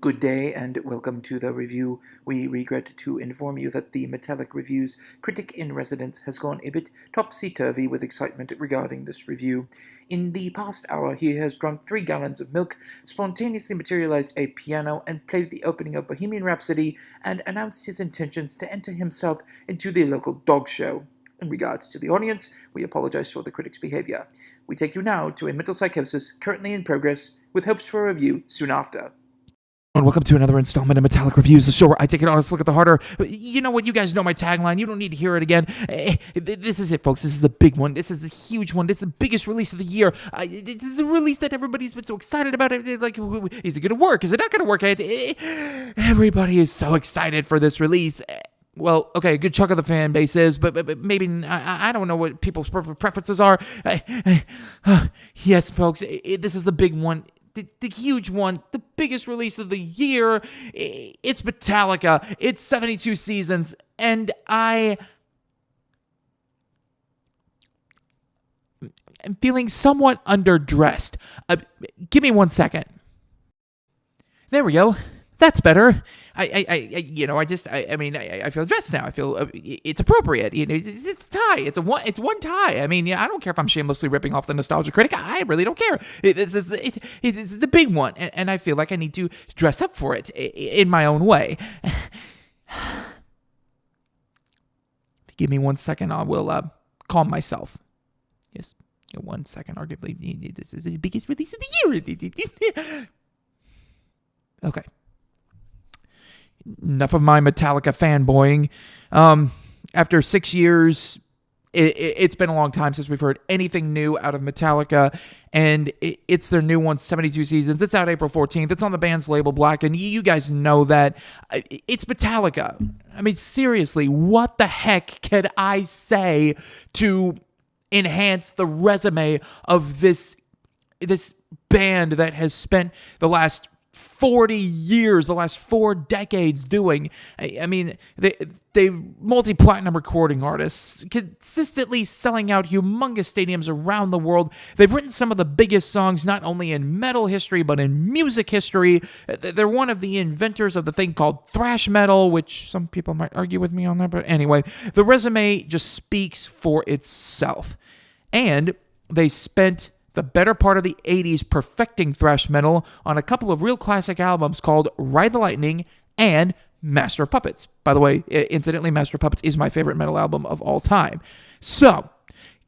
Good day and welcome to the review. We regret to inform you that the Metallic Review's critic in residence has gone a bit topsy-turvy with excitement regarding this review. In the past hour, he has drunk 3 gallons of milk, spontaneously materialized a piano, and played the opening of Bohemian Rhapsody, and announced his intentions to enter himself into the local dog show. In regards to the audience, we apologize for the critic's behavior. We take you now to a mental psychosis currently in progress, with hopes for a review soon after. And welcome to another installment of Metallic Reviews, the show where I take an honest look at the harder. You know what? You guys know my tagline. You don't need to hear it again. This is it, folks. This is the big one. This is the huge one. This is the biggest release of the year. This is a release that everybody's been so excited about. Like, is it going to work? Is it not going to work? Everybody is so excited for this release. Well, okay, a good chunk of the fan base is, but maybe I don't know what people's preferences are. Yes, folks, this is the big one. The huge one, the biggest release of the year. It's Metallica. It's 72 Seasons, and I am feeling somewhat underdressed. Give me 1 second. There we go. That's better. I feel dressed now. I feel it's appropriate. It's a tie. It's one tie. I don't care if I'm shamelessly ripping off the Nostalgia Critic. I really don't care. It's the big one, and I feel like I need to dress up for it in my own way. Give me 1 second. I will calm myself. Yes, 1 second. Arguably, this is the biggest release of the year. Okay. Enough of my Metallica fanboying. After 6 years, it's been a long time since we've heard anything new out of Metallica, and it's their new one, 72 Seasons. It's out April 14th. It's on the band's label, Black, and you guys know that. It's Metallica. Seriously, what the heck can I say to enhance the resume of this band that has spent the last 40 years, the last 4 decades doing. They multi-platinum recording artists, consistently selling out humongous stadiums around the world. They've written some of the biggest songs, not only in metal history, but in music history. They're one of the inventors of the thing called thrash metal, which some people might argue with me on that, but anyway, the resume just speaks for itself. And they spent the better part of the 80s perfecting thrash metal on a couple of real classic albums called Ride the Lightning and Master of Puppets. By the way, incidentally, Master of Puppets is my favorite metal album of all time. So,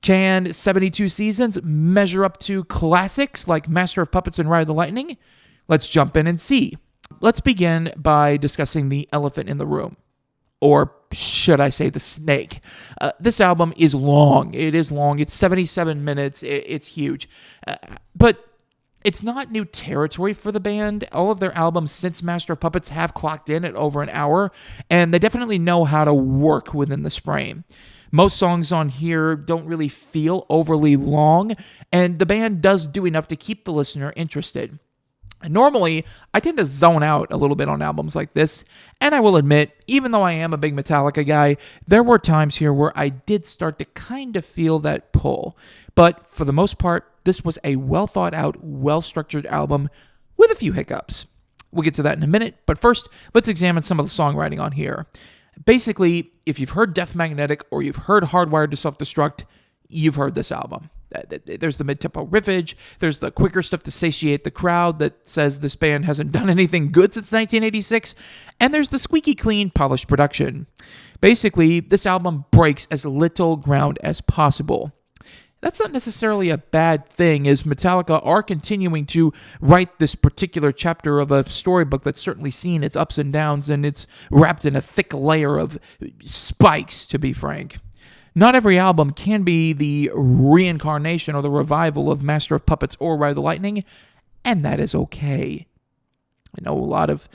can 72 Seasons measure up to classics like Master of Puppets and Ride the Lightning? Let's jump in and see. Let's begin by discussing the elephant in the room. Or should I say the snake? This album is long. It is long. It's 77 minutes. It's huge. But it's not new territory for the band. All of their albums since Master of Puppets have clocked in at over an hour, and they definitely know how to work within this frame. Most songs on here don't really feel overly long, and the band does do enough to keep the listener interested. Normally, I tend to zone out a little bit on albums like this, and I will admit, even though I am a big Metallica guy, there were times here where I did start to kind of feel that pull. But for the most part, this was a well-thought-out, well-structured album with a few hiccups. We'll get to that in a minute, but first, let's examine some of the songwriting on here. Basically, if you've heard Death Magnetic or you've heard Hardwired to Self-Destruct, you've heard this album. There's the mid-tempo riffage, there's the quicker stuff to satiate the crowd that says this band hasn't done anything good since 1986, and there's the squeaky clean, polished production. Basically, this album breaks as little ground as possible. That's not necessarily a bad thing, as Metallica are continuing to write this particular chapter of a storybook that's certainly seen its ups and downs, and it's wrapped in a thick layer of spikes, to be frank. Not every album can be the reincarnation or the revival of Master of Puppets or Ride the Lightning, and that is okay. I know a lot of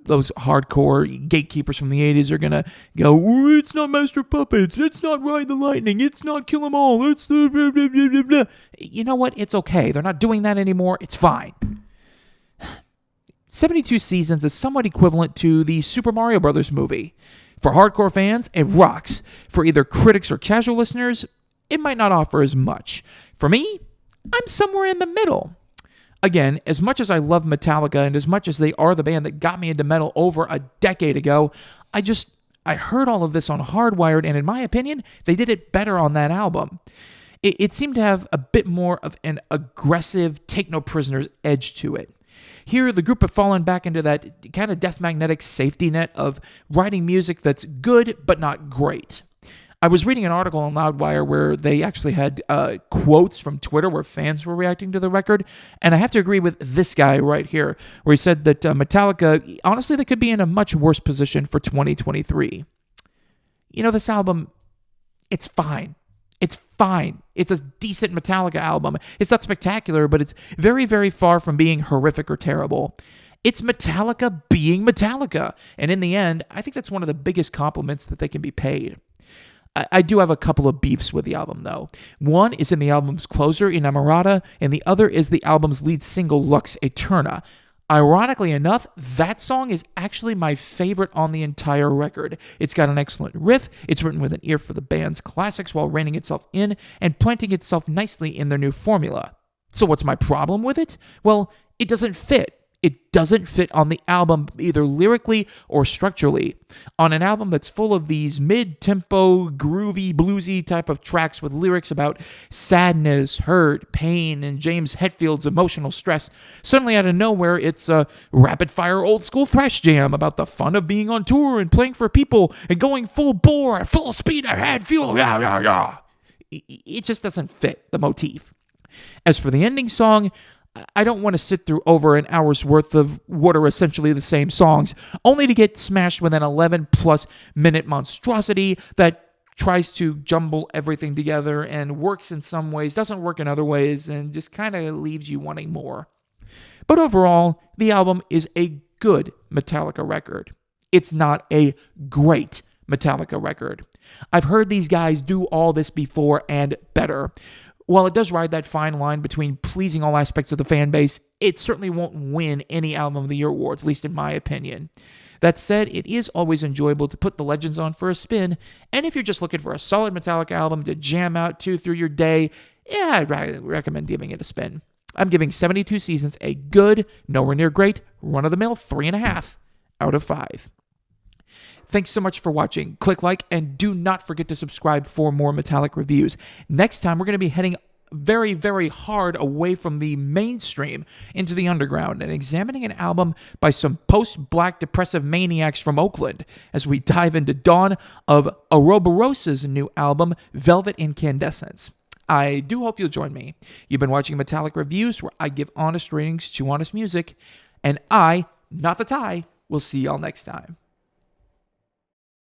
those hardcore gatekeepers from the 80s are gonna go, it's not Master of Puppets, it's not Ride the Lightning, it's not Kill 'Em All, it's the blah, blah, blah, blah, blah. You know what? It's okay. They're not doing that anymore. It's fine. 72 Seasons is somewhat equivalent to the Super Mario Bros. Movie. For hardcore fans, it rocks. For either critics or casual listeners, it might not offer as much. For me, I'm somewhere in the middle. Again, as much as I love Metallica and as much as they are the band that got me into metal over a decade ago, I heard all of this on Hardwired, and in my opinion, they did it better on that album. It seemed to have a bit more of an aggressive, take no prisoners edge to it. Here, the group have fallen back into that kind of Death Magnetic safety net of writing music that's good but not great. I was reading an article on Loudwire where they actually had quotes from Twitter where fans were reacting to the record, and I have to agree with this guy right here, where he said that Metallica, honestly, they could be in a much worse position for 2023. This album, it's fine. It's fine. It's a decent Metallica album. It's not spectacular, but it's very, very far from being horrific or terrible. It's Metallica being Metallica, and in the end, I think that's one of the biggest compliments that they can be paid. I do have a couple of beefs with the album, though. One is in the album's closer, Inamorata, and the other is the album's lead single, Lux Eterna. Ironically enough, that song is actually my favorite on the entire record. It's got an excellent riff, it's written with an ear for the band's classics while reining itself in and planting itself nicely in their new formula. So what's my problem with it? Well, it doesn't fit. It doesn't fit on the album, either lyrically or structurally. On an album that's full of these mid-tempo, groovy, bluesy type of tracks with lyrics about sadness, hurt, pain, and James Hetfield's emotional stress, suddenly out of nowhere, it's a rapid-fire old-school thrash jam about the fun of being on tour and playing for people and going full bore at full speed ahead, fuel, yeah, yeah, yeah. It just doesn't fit the motif. As for the ending song, I don't want to sit through over an hour's worth of what are essentially the same songs, only to get smashed with an 11-plus minute monstrosity that tries to jumble everything together and works in some ways, doesn't work in other ways, and just kind of leaves you wanting more. But overall, the album is a good Metallica record. It's not a great Metallica record. I've heard these guys do all this before and better. While it does ride that fine line between pleasing all aspects of the fan base, it certainly won't win any Album of the Year awards, at least in my opinion. That said, it is always enjoyable to put the legends on for a spin, and if you're just looking for a solid Metallica album to jam out to through your day, yeah, I'd recommend giving it a spin. I'm giving 72 Seasons a good, nowhere near great, run-of-the-mill 3.5 out of 5. Thanks so much for watching. Click like and do not forget to subscribe for more Metallic reviews. Next time, we're going to be heading very, very hard away from the mainstream into the underground and examining an album by some post-black depressive maniacs from Oakland as we dive into dawn of Ouroboros's new album, Velvet Incandescence. I do hope you'll join me. You've been watching Metallic Reviews, where I give honest ratings to honest music, and I, not the tie, will see y'all next time.